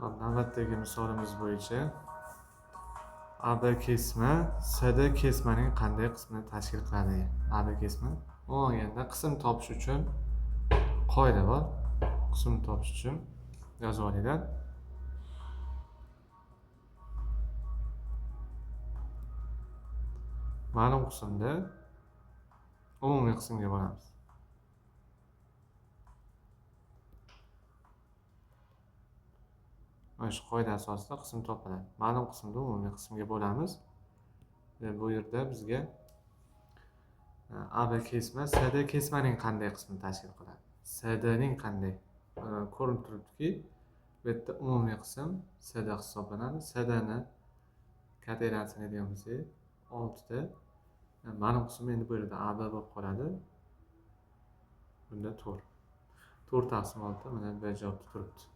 Hop, navbatdagi misolimiz bo'yicha AB kesma CD kesmaning qanday qismini tashkil qiladi? AB kesma olganda qism topish uchun qoida bor. Qism topish uchun yozib olinglar. Ma'lum qismda umumiy qismga bo'lamiz. Mana shu qoida asosida qism topiladi. Ma'lum qismda umumiy qismga bo'lamiz. Bu yerda bizga AB kesma CD kesmaning qanday qismini tashkil qiladi? CD ning qanday? Ko'rinib turibdiki, bu yerda umumiy qism CD hisoblanadi. CD ni kategoriyasini aytgan bo'lsak, 6 ta. Ma'lum qism endi bu yerda AB bo'lib qoladi. Bunda 4. 4 taqsim 6 mana bu javobda turibdi.